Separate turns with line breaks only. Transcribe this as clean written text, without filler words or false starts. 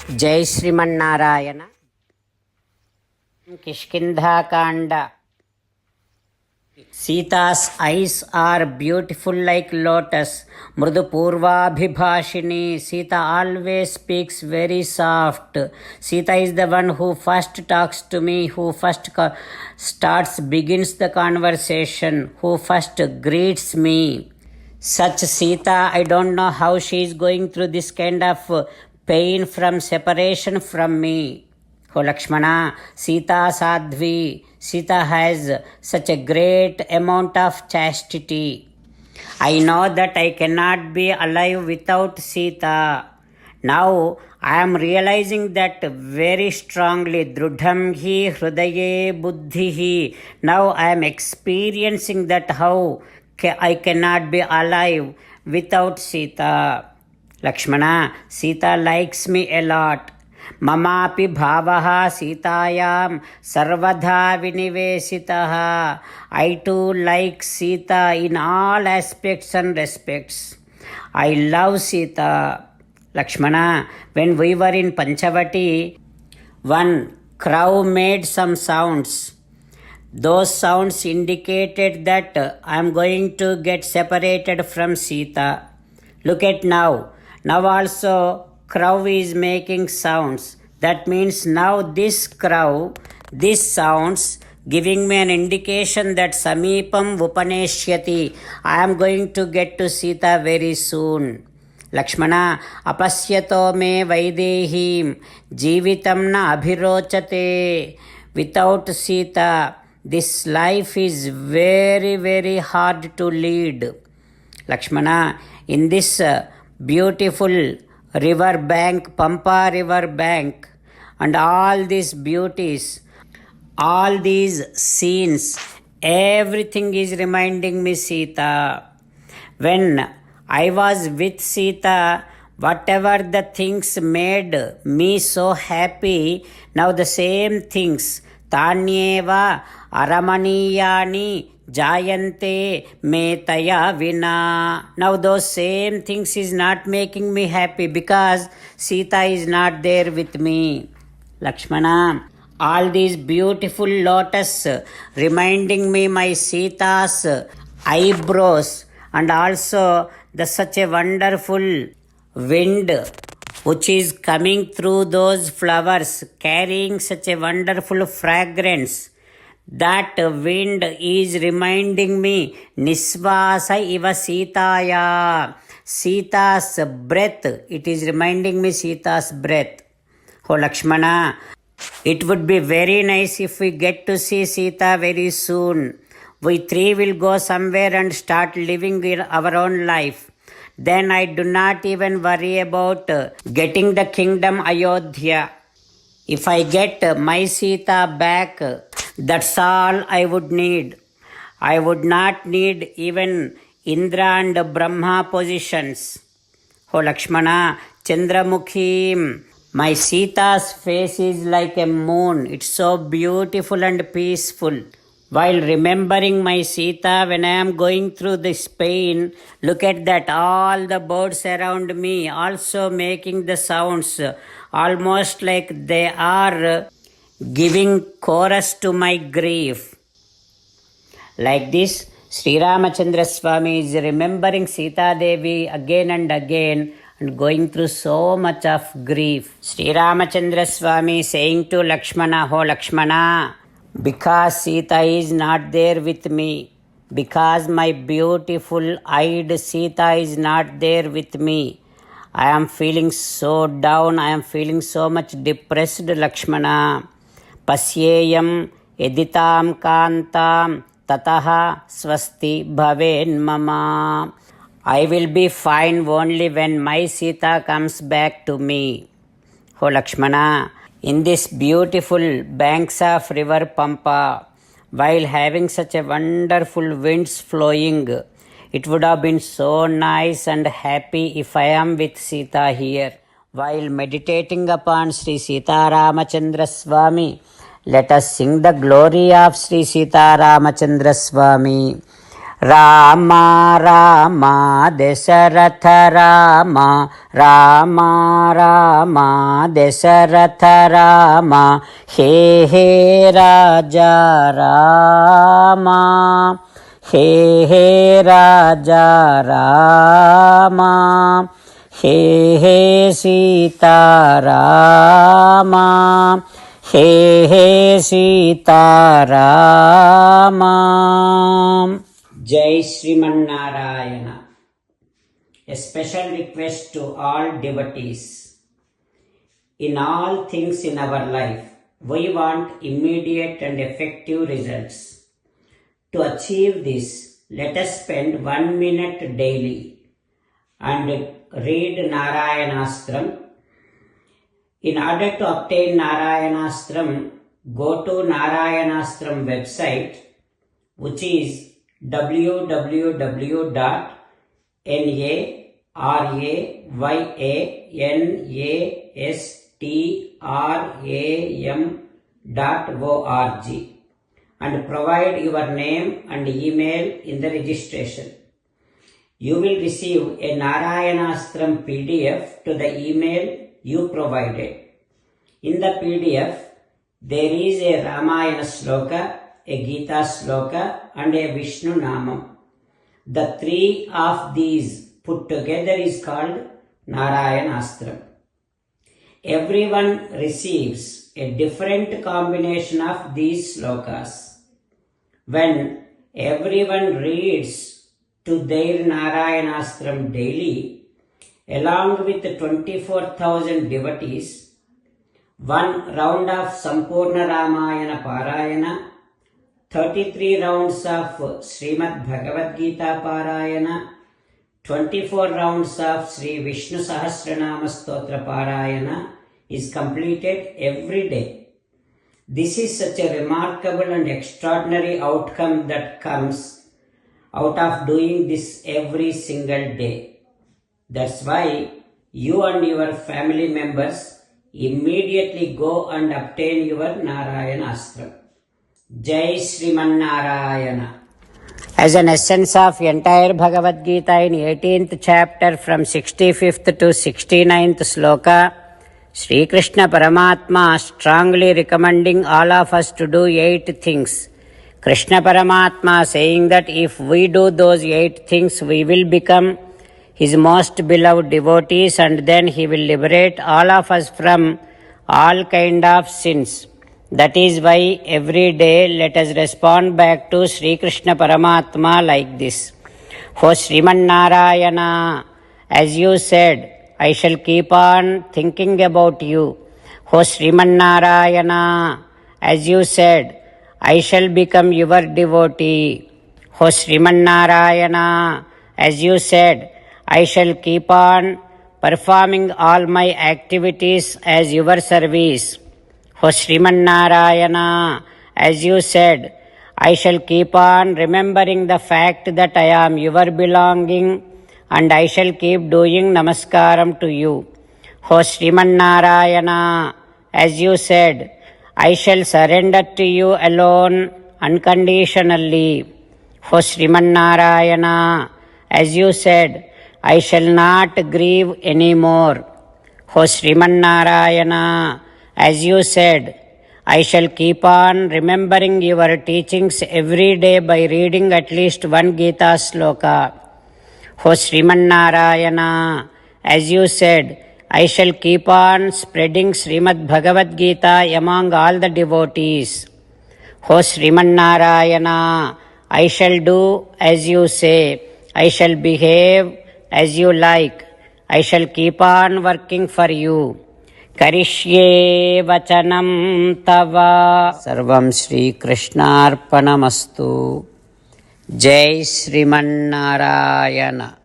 जय Sriman Narayana. Kishkindhakanda. Sita's eyes are beautiful like lotus. Mrudu Purvabhibhashini. Sita always speaks very soft. Sita is the one who first talks to me, who first begins the conversation, who first greets me. Such Sita, I don't know how she is going through this kind of pain from separation from me. Oh Lakshmana, Sita Sadhvi. Sita has such a great amount of chastity. I know that I cannot be alive without Sita. Now I am realizing that very strongly. Drudham hi hrudaye buddhihi. Now I am experiencing that how I cannot be alive without Sita. Lakshmana, Sita likes me a lot. Mamapi bhavaha Sitayam sarvadha vinivesitaha. I too like Sita in all aspects and respects. I love Sita. Lakshmana, when we were in Panchavati, one crow made some sounds. Those sounds indicated that I am going to get separated from Sita. Look at now. Now also crow is making sounds. That means now this crow, this sounds giving me an indication that Samipam Upaneshyati. I am going to get to Sita very soon. Lakshmana, apasyato me vaidehim jivitam na abhirochate. Without Sita, this life is very, very hard to lead. Lakshmana, in this beautiful river bank, Pampa river bank, and all these beauties, all these scenes, everything is reminding me Sita. When I was with Sita, whatever the things made me so happy, now the same things, Tanyeva Aramaniyani Jayante Metaya Vina. Now those same things is not making me happy because Sita is not there with me. Lakshmana, all these beautiful lotus reminding me my Sita's eyebrows, and also the such a wonderful wind which is coming through those flowers carrying such a wonderful fragrance. That wind is reminding me Nisvasa iva Sitaya. Sita's breath. It is reminding me Sita's breath. Oh Lakshmana, it would be very nice if we get to see Sita very soon. We three will go somewhere and start living our own life. Then I do not even worry about getting the kingdom Ayodhya. If I get my Sita back, that's all I would need. I would not need even Indra and Brahma positions. Oh Lakshmana, Chandramukhim, my Sita's face is like a moon. It's so beautiful and peaceful. While remembering my Sita, when I am going through this pain, look at that, all the birds around me also making the sounds, almost like they are giving chorus to my grief. Like this, Sri Ramachandra Swami is remembering Sita Devi again and again and going through so much of grief. Sri Ramachandra Swami saying to Lakshmana, "Oh Lakshmana, because Sita is not there with me, because my beautiful eyed Sita is not there with me, I am feeling so down, I am feeling so much depressed, Lakshmana. Pasyeyam editam kantam tataha swasti bhaven mama." I will be fine only when my Sita comes back to me. Oh Lakshmana, in this beautiful banks of river Pampa, while having such a wonderful winds flowing, it would have been so nice and happy if I am with Sita here. While meditating upon Sri Sita Ramachandra Swami, let us sing the glory of Sri Sita Ramachandra Swami. Rama Rama Dasharatha Rama Rama Rama Dasharatha Rama హే హే రాజా రామ హే హే రాజా రామ హే హే సీతారామ హే హే సీతారామ. జై Srimannarayana. A special request to all devotees. In all things in our life, we want immediate and effective results. To achieve this, let us spend 1 minute daily and read Narayanastram. In order to obtain Narayanastram, go to Narayanastram website, which is www.narayanastram.org and provide your name and email in the registration. You will receive a Narayanastram PDF to the email you provided. In the PDF, there is a Ramayana sloka, a Gita sloka and a Vishnu Namam. The three of these put together is called Narayanastram. Everyone receives a different combination of these slokas. When everyone reads to their Narayanastram daily, along with 24,000 devotees, one round of Sampurna Ramayana Parayana, 33 rounds of Srimad Bhagavad Gita Parayana, 24 rounds of Sri Vishnu Sahasranama Stotra Parayana is completed every day. This is such a remarkable and extraordinary outcome that comes out of doing this every single day. That's why you and your family members immediately go and obtain your Narayanastram. Jai Srimannarayana. As an essence of entire Bhagavad Gita in 18th chapter from 65th to 69th sloka, Sri Krishna Paramatma strongly recommending all of us to do 8 things. Krishna Paramatma saying that if we do those 8 things, we will become His most beloved devotees and then He will liberate all of us from all kind of sins. That is why every day let us respond back to Sri Krishna Paramatma like this. O Srimannarayana, as you said, I shall keep on thinking about you. O Srimannarayana, as you said, I shall become your devotee. O Srimannarayana, as you said, I shall keep on performing all my activities as your service. O Srimannarayana, as you said, I shall keep on remembering the fact that I am your belonging and I shall keep doing namaskaram to you. O Srimannarayana, as you said, I shall surrender to you alone unconditionally. O Srimannarayana, as you said, I shall not grieve anymore. O Srimannarayana, as you said, I shall keep on remembering your teachings every day by reading at least one Gita sloka. O Srimannarayana, as you said, I shall keep on spreading Srimad Bhagavad Gita among all the devotees. O Srimannarayana, I shall do as you say. I shall behave as you like. I shall keep on working for you. Karishye vachanam tava. Sarvam Shri Krishnarpanamastu. Jai Srimannarayana.